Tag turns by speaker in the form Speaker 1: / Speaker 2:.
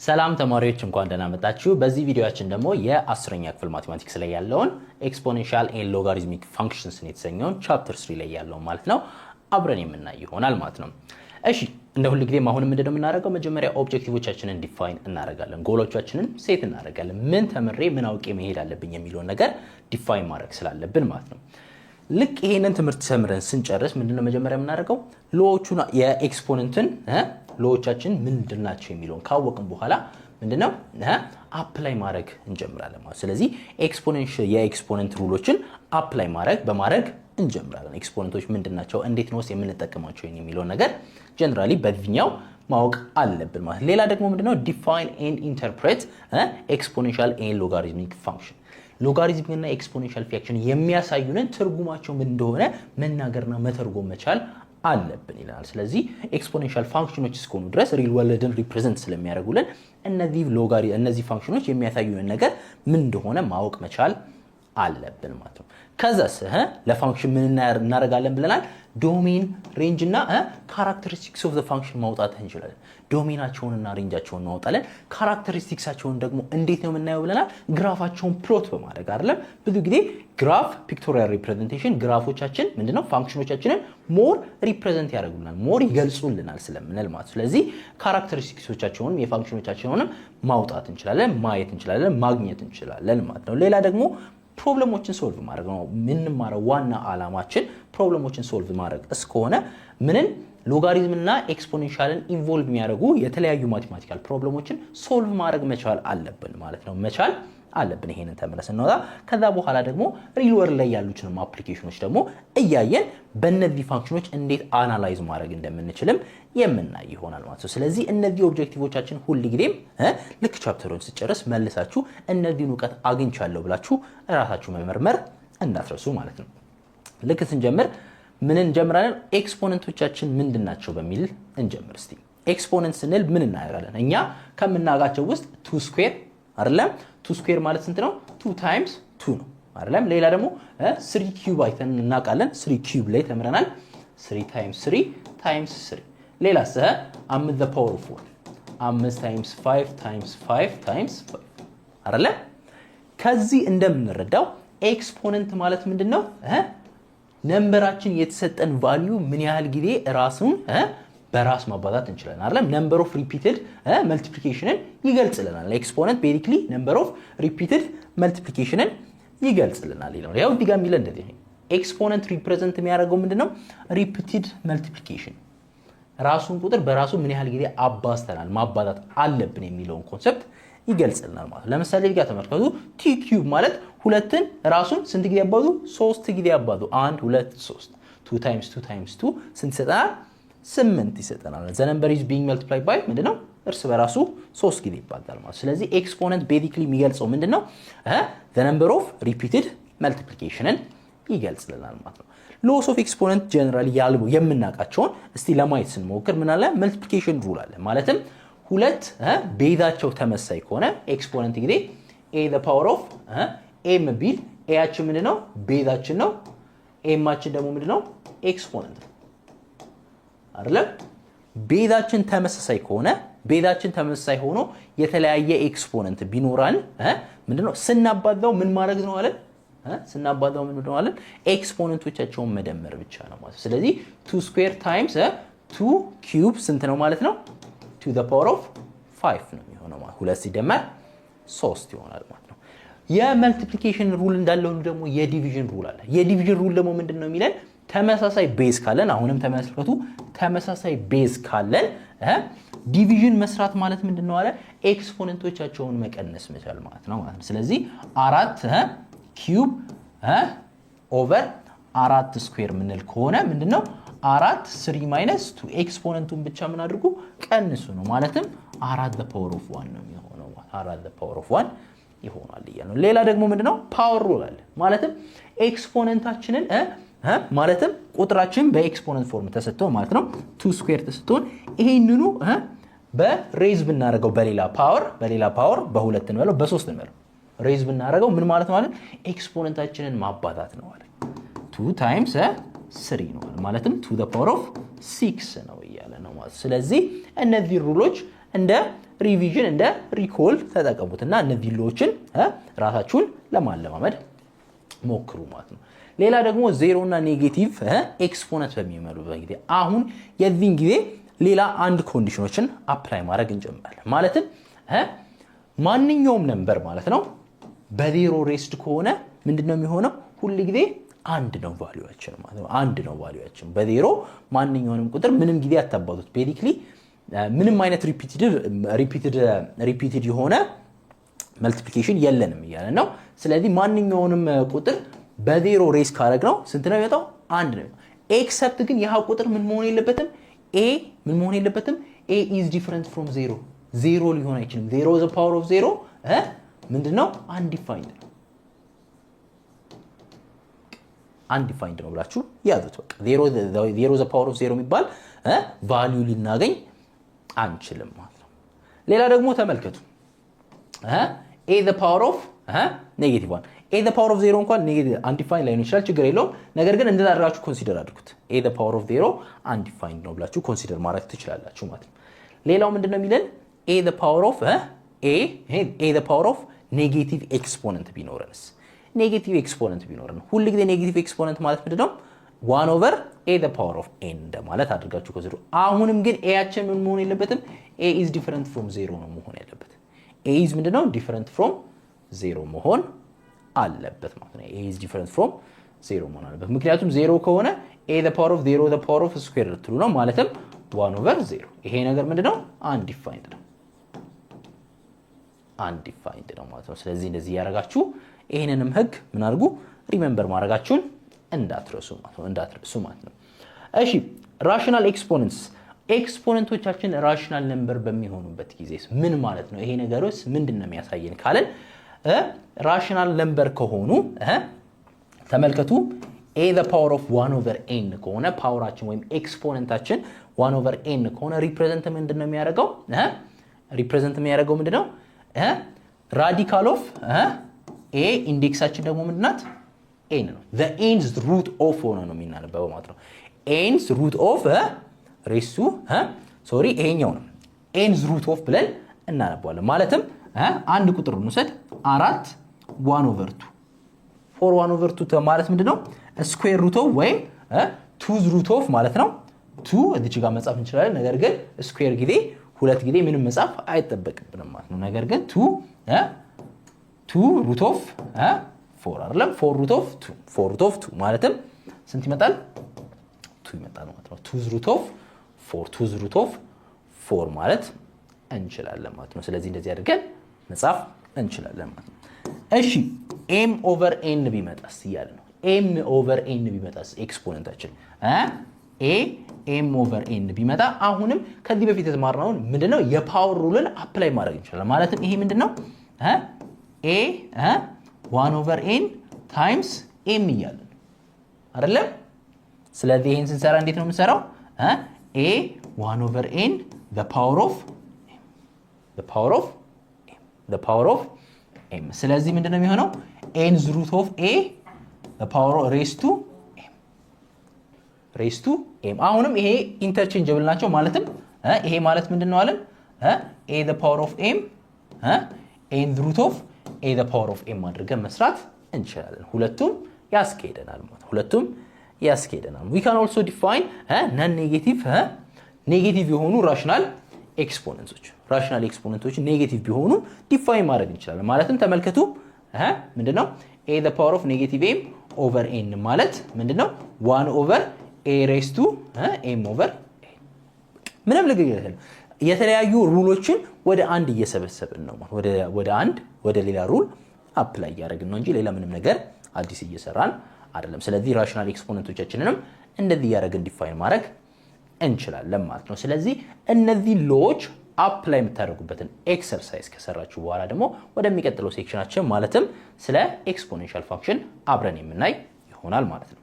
Speaker 1: ሰላም ተማሪዎች እንኳን ደህና መጣችሁ። በዚህ ቪዲዮአችን ደግሞ የ10ኛ ክፍል ማቴማቲክስ ላይ ያለውን ኤክስፖኔንሻል ኤንድ ሎጋሪዝሚክ ፋንክሽንስ የተሰኘውን ቻፕተር 3 ላይ ያለው ማለት ነው አብረን የምናይ ይሆናል ማለት ነው። እሺ እንደ ሁሉ ጊዜ አሁንም ምንድነው የምናደርገው? መጀመሪያ ኦብጀክቲቮቻችንን ዲፋይን እናደርጋለን፣ ጎሎቻችንን ሴት እናደርጋለን። ምን ተምሬ ምን አውቄ መሄድ አለብኝ የሚለውን ነገር ዲፋይን ማድረግ ስላለብን ማለት ነው። ልክ ይሄንን ትምህርት ተምረን ስንጨርስ ምንድነው መጀመሪያ የምናደርገው? ሎዎቹን የኤክስፖነንትን ሎዎቻችን ምንድናቸው የሚለውን ካወቅን በኋላ ምንድነው አፕላይ ማድረግ እንጀምራለን ማለት። ስለዚህ የኤክስፖነንት ሩሎችን አፕላይ በማድረግ እንጀምራለን። ኤክስፖነንቶች ምንድናቸው፣ እንዴት ነው የምንጠቀማቸው የሚለውን ነገር ጀነራሊ በዚህኛው ማወቅ አለብን ማለት። ሌላ ደግሞ ምንድነው ዲፋይን ኤንድ ኢንተርፕሬት ኤክስፖኔንሻል ኤንድ ሎጋሪዝሚክ ፋንክሽን። ሎጋሪዝም እና ኤክስፖኔንሻል ፋንክሽን የሚያሳዩንን ትርጉማቸው ምን እንደሆነ መናገርና መተርጎም መቻል አለብን ይላል። ስለዚህ ኤክስፖኔንሻል ፋንክሽኖች እስከሆኑ ድረስ ሪል ወርልድን ሪፕሬዘንት ስለሚያደርጉልን እነዚህ ፋንክሽኖች የሚያሳዩንን ነገር ምን እንደሆነ ማወቅ መቻል አለብን ማለት ነው። ከዛስ ለፋንክሽን ምን እናደርጋለን ብለናል? ዶሜን፣ ሬንጅ እና ካራክተሪስቲክስ ኦፍ ዘ ፋንክሽን ማውጣት እንችላለን። ዶሜናቸውንና ሬንጃቸውን እናወጣለን። ካራክተሪስቲክሳቸውን ደግሞ እንዴት ነው የምናየው ብለናል? ግራፋቸውን ፕሎት በማድረግ አይደለም። ብዙ ጊዜ ግራፍ ፒክቶሪያል ሪፕሬዘንቴሽን ግራፎቻችን ምንድነው ፋንክሽኖቻችንን ሞር ሪፕሬዘንት ያደርጉልናል፣ ሞር ይገልጹልናል ስለምንል ማለት። ስለዚህ ካራክተሪስቲክሶቻቸውን የፋንክሽኖቻቸውንም ማውጣት እንችላለን፣ ማየት እንችላለን፣ ማግኘት እንችላለን ማለት ነው። ሌላ ደግሞ ፕሮብለሞችን ሶልቭ ማድረግ ነው የምንማረው። ዋና ዓላማችን ፕሮብለሞችን ሶልቭ ማድረግ እስከሆነ ምንን ሎጋሪዝም እና ኤክስፖኔንሻልን ኢንቮልቭ የሚያደርጉ የተለያዩ ማቴማቲካል ፕሮብለሞችን ሶልቭ ማድረግ መቻል አለብን ማለት ነው። መቻል አለብን ይሄንን ተምረን ስንወጣ። ከዛ በኋላ ደግሞ ሪል ወርልድ ላይ ያሉትን አፕሊኬሽኖች ደግሞ እያየን በእነዚህ ፋንክሽኖች እንዴት አናላይዝ ማድረግ እንደምንችልም የምናይ ይሆናል ማለት ነው። ስለዚህ እነዚህ ኦብጀክቲቮቻችን ሁልጊዜም ልክ ቻፕተሩን ስጨርስ መልሳችሁ እነዚህን እውቀት አግኝቻለሁ ብላችሁ እራሳችሁ መመርመር እንዳትረሱ ማለት ነው። ልክ ስንጀምር ምን እንጀምራለን? ኤክስፖነንቶቻችን ምንድናቸው በሚል እንጀምር እስቲ። ኤክስፖነንት ስንል ምን እናደርጋለን? እኛ ከምናውቃቸው ውስጥ 2 ስኩዌር አይደለም። 2 ስኩዌር ማለት ስንት ነው? 2 ታይምስ 2 ነው አይደለም። ሌላ ደግሞ 3 ኪዩብ አይተን እናውቃለን። 3 ኪዩብ ላይ ተምረናል። 3 ታይምስ 3 ታይምስ 3። ሌላ 5 the power of 1 5 ታይምስ 5 ታይምስ 5 ታይምስ 5 አይደለም። ከዚህ እንደምንረዳው ኤክስፖነንት ማለት ምንድነው? ነምበራችን የተሰጠን ቫልዩ ምን ያህል ጊዜ ራሱን በራስ ማባዛት እንችላለን አይደለም። ነምበር ኦፍ ሪፒትድ መልቲፕሊኬሽንን ይገልጽልናል። ኤክስፖነንት ቤዚክሊ ነምበር ኦፍ ሪፒትድ መልቲፕሊኬሽንን ይገልጽልናል ይላል። ያው ዲጋ የሚለ እንደዚህ ነው። ኤክስፖነንት ሪፕሬዘንት የሚያደርገው ምንድነው? ሪፒትድ መልቲፕሊኬሽን፣ ራሱን ቁጥር በራሱ ምን ያህል ጊዜ አባዝተናል ማባዛት አለብን የሚለውን ኮንሰፕት ይገልጽልናል ማለት ነው። ለምሳሌ ዲጋ ተመልከቱ። ቲ ኪዩብ ማለት ሁለትን ራሱን ስንት ጊዜ ያባዙ? 3 ጊዜ ያባዙ። 1 2 3 2 ታይምስ 2 ታይምስ 2 ስንት ይሰጠናል? 8 ይሰጠናል። ዘ ነምበር ኢዝ ቢንግ መልቲፕላይድ ባይ ምንድነው? እርስ በራሱ 3 ጊዜ ይባዛል ማለት። ስለዚህ ኤክስፖነንት ቤዚክሊ የሚገልጸው ምንድነው? ዘ ነምበር ኦፍ ሪፒትድ መልቲፕሊኬሽንን ይገልጽልናል ማለት ነው። ሎስ ኦፍ ኤክስፖነንት ጀነራሊ ያሉ የምናውቃቸውን እስቲ ለማየት ስንሞክር ምን አለ? መልቲፕሊኬሽን ሩል አለ። ማለትም ሁለት ቤዛቸው ተመሳሳይ ከሆነ ኤክስፖነንት ጊዜ a the power of m ቢል ኤያችን ምንድነው? ቤዛችን ነው። ኤማችን ደግሞ ምንድነው? ኤክስፖነንት ነው አይደል? ቤዛችን ተመሳሳይ ከሆነ ቤዛችን ተመሳሳይ ሆኖ የተለያየ ኤክስፖነንት ቢኖራን ምንድነው ስናባዛው ምን ማድረግ ነው አለ? ስናባዛው ምን ነው አለ? ኤክስፖነንቶቻቸውን መደመር ብቻ ነው ማለት። ስለዚህ 2 ስኩዌር ታይምስ 2 ኪዩብ ስንት ነው ማለት ነው? to the power of 5 ነው የሚሆነው ማለት። 2 ሲደመር 3 ይሆናል ማለት ነው። የመልቲፕሊኬሽን ሩል እንዳለው ደግሞ የዲቪዥን ሩል አለ። የዲቪዥን ሩል ደግሞ ምንድነው የሚለን? ተመሳሳይ ቤዝ ካለን፣ አሁንም ተመልከቱ፣ ተመሳሳይ ቤዝ ካለን ዲቪዥን መስራት ማለት ምንድነው አለ? ኤክስፖነንቶቻቸውን መቀነስ መቻል ማለት ነው ማለት ነው። ስለዚህ 4 ኪዩብ ኦቨር 4 ስኩዌር ምንል ከሆነ ምንድነው 4 3 ማይነስ 2 ኤክስፖነንቱን ብቻ ምን አድርጉ? ቀንሱ ነው። ማለትም 4 the power of 1 ነው የሚሆነው። 4 the power of 1 ይሆናል ይያል ነው። ሌላ ደግሞ ምንድነው? ፓወር ሩል አለ። ማለትም ኤክስፖነንታችንን ማለትም ቁጥራችን በኤክስፖነንት ፎርም ተሰጥቶ ማለት ነው 2 ስኩዌር ተሰጥቶን ይሄንኑ በሬዝ ብናደርገው በሌላ ፓወር በ2 እንበለው በ3 እንበለው ሬዝ ብናደርገው ምን ማለት ማለት ኤክስፖነንታችንን ማባዛት ነው ማለት 2 ታይምስ 3 ነው ማለትም to the power of 6 ነው ይያለ ነው ማለት። ስለዚህ እነዚህ ሩሎች እንደ ሪቪዥን እንደ ሪኮል ተጠቀሙትና እነዚህ ሎዎችን ራሳችሁን ለማለማመድ ሞክሩ ማለት ነው። ሌላ ደግሞ ዜሮ እና ኔጌቲቭ ኤክስፖነንት በሚመሩበት ጊዜ አሁን የዚህን ጊዜ ሌላ አንድ ኮንዲሽኖችን አፕላይ ማድረግ እንጀምራለን። ማለትም ማንኛውም ነምበር ማለት ነው በዜሮ ሬስድ ከሆነ ምንድነው የሚሆነው? ሁሉ ጊዜ አንድ ነው ቫልዩአችን ማለት ነው። አንድ ነው ቫልዩአችን በዜሮ ማንኛውንም ቁጥር ምንም ጊዜ አታባዙት። ቤዚክሊ ምንም አይነት ሪፒትድ የሆነ መልቲፕሊኬሽን የለንም እያለ ነው። ስለዚህ ማንኛውንም ቁጥር በዜሮ ሬስ ካረግ ነው ስንት ነው የሚመጣው? አንድ ነው። ኤክሰፕት ግን ይህ ቁጥር ምን መሆን የለበትም? ምን መሆን የለበትም? ኤ ኢዝ ዲፈረንት ፍሮም ዜሮ። ዜሮ ሊሆን አይችልም። ዜሮ ዘ ፓወር ኦፍ ዜሮ ምንድነው? አንዲፋይንድ ነው። አንዲፋይንድ ነው ብላችሁ ያዙት። በቃ ዜሮ ዘ ፓወር ኦፍ ዜሮ የሚባል ቫልዩ ልናገኝ አንችልም ማለት ነው። ሌላ ደግሞ ተመልከቱ ኤ ዘ ፓወር ኦፍ ኔጌቲቭ ዋን ኤ ዘ ፓወር ኦፍ ዜሮ እንኳን አንዲፋይንድ ላይሆን ይችላል፣ ችግር የለውም። ነገር ግን እንደዛ አድርጋችሁ ኮንሲደር አድርጉት። ኤ ዘ ፓወር ኦፍ ዜሮ አንዲፋይንድ ነው ብላችሁ ኮንሲደር ማድረግ ትችላላችሁ ማለት ነው። ሌላው ምንድነው የሚለን? ኤ ዘ ፓወር ኦፍ ኔጌቲቭ ኤክስፖነንት ቢኖረንስ? ኔጌቲቭ ኤክስፖነንት ቢኖረን ሁሉ ጊዜ ኔጌቲቭ ኤክስፖነንት ማለት ምንድነው? 1 ኦቨር ኤ ዘ ፓወር ኦፍ ኤን እንደማለት አድርጋችሁ ኮንሲደር። አሁንም ግን ኤያችን ምን መሆን የለበትም? ኤ ኢዝ ዲፈረንት ፍሮም ዜሮ ነው መሆን ያለበት። ኤ ኢዝ ምንድነው? ዲፈረንት ፍሮም ዜሮ መሆን አለበት ማለት ነው። ኤ ኢዝ ዲፈረንት ፍሮም ዜሮ መሆን አለበት። ምክንያቱም ዜሮ ከሆነ ኤ ዘ ፓወር ኦፍ ዜሮ ዘ ፓወር ኦፍ ስኩዌር ልትሉ ነው ማለትም 1 ኦቨር ዜሮ። ይሄ ነገር ምንድነው? አንዲፋይንድ ነው። አንዲፋይንድ ነው ማለት ነው። ስለዚህ እንደዚህ ያደርጋችሁ ይሄንንም ህግ ምን አድርጉ? ሪሜምበር ማድረጋችሁን እንዳትረሱ ማለት ነው። እሺ ራሽናል ኤክስፖነንትስ ኤክስፖነንቶቻችን ራሽናል ነምበር በሚሆኑበት ጊዜ ምን ማለት ነው? ይሄ ነገርስ ምንድነው የሚያሳየን ካለን ራሽናል ነምበር ከሆኑ ተመልከቱ a the power of 1 over n ከሆነ ፓወራችን ወይም ኤክስፖነንታችን 1 over n ከሆነ ሪፕሬዘንት ምንድነው የሚያደርገው? ሪፕሬዘንት ምንድነው? ራዲካል ኦፍ a ኢንዴክሳችን ደግሞ ምንድናት? n ነው። the n's root of ሆነ ነው የሚናነበበው ማለት ነው። n's root of ሬሱ ይሄኛው ነው n's root of ብለን እናነባዋለን። ማለትም አንድ ቁጥር እንውሰድ 4 1 over 2 4 1 over 2 ማለት ምንድነው? ስኩዌር ሩት ኦፍ ወይም 2 root of ማለት ነው። 2 እዚች ጋር መጻፍ እንችላለን። ነገር ግን ስኩዌር ጊዜ ሁለት ጊዜ ምንም መጻፍ አይጠበቅብንም ማለት ነው። ነገር ግን 2 root of 4 አይደለም 4 root of 2 4 root of 2 ማለትም ስንት ይመጣል? 2 ይመጣል ማለት ነው። 2 root of 4 ማለት እንችላለን ማለት ነው። ስለዚህ እንደዚህ አድርገን መጻፍ እንችላለን ማለት ነው። እሺ m over n ቢመጣስ እያለ ነው። m over n ቢመጣስ ኤክስፖነንታችን m over n ቢመጣ አሁንም ከዚህ በፊት የተማርነውን ምንድነው የፓወር ሩልን አፕላይ ማድረግ እንችላለን። ማለትም ይሄ ምንድነው a 1 over n times m እያለ ነው አይደለም? ስለዚህ ይሄን ስንሰራ እንዴት ነው የምንሰራው? a 1 over n the power of m ስለዚህ ምንድነው የሚሆነው? n's root of a the power raised to m አሁንም ይሄ ኢንተርቼንጀብል ናቸው። ማለትም ይሄ ማለት ምንድነው አለን? a the power of m n's root of a the power of m አድርገን መስራት እንችላለን። ሁለቱም ያስኬደናል ማለት ሁለቱም ያስኬደናል። we can also define non negative የሆኑ ራሽናል ኤክስፖነንቶች ኔጌቲቭ ቢሆኑ ዲፋይን ማድረግ እንችላለን። ማለትም ተመልከቱ ምንድነው a the power of negative m over n ማለት ምንድነው 1 over a raised to m over n ምንም ልግግር የለም። የተለያዩ ሩሎችን ወደ አንድ እየሰበሰብን ነው ማለት ወደ ሌላ ሩል አፕላይ ያደርግን ነው እንጂ ሌላ ምንም ነገር አዲስ እየሰራን አይደለም። ስለዚህ ራሽናል ኤክስፖነንቶቻችንንም እንደዚህ ያደርግን ዲፋይን ማድረግ እንችላለን ማለት ነው። ስለዚህ እነዚህ ሎዎች አፕላይ የምታደርጉበትን ኤክሰርሳይዝ ከሰራችሁ በኋላ ደግሞ ወደሚቀጥለው ሴክሽናችን ማለትም ስለ ኤክስፖኔንሻል ፋንክሽን አብረን የምናይ ይሆናል ማለት ነው።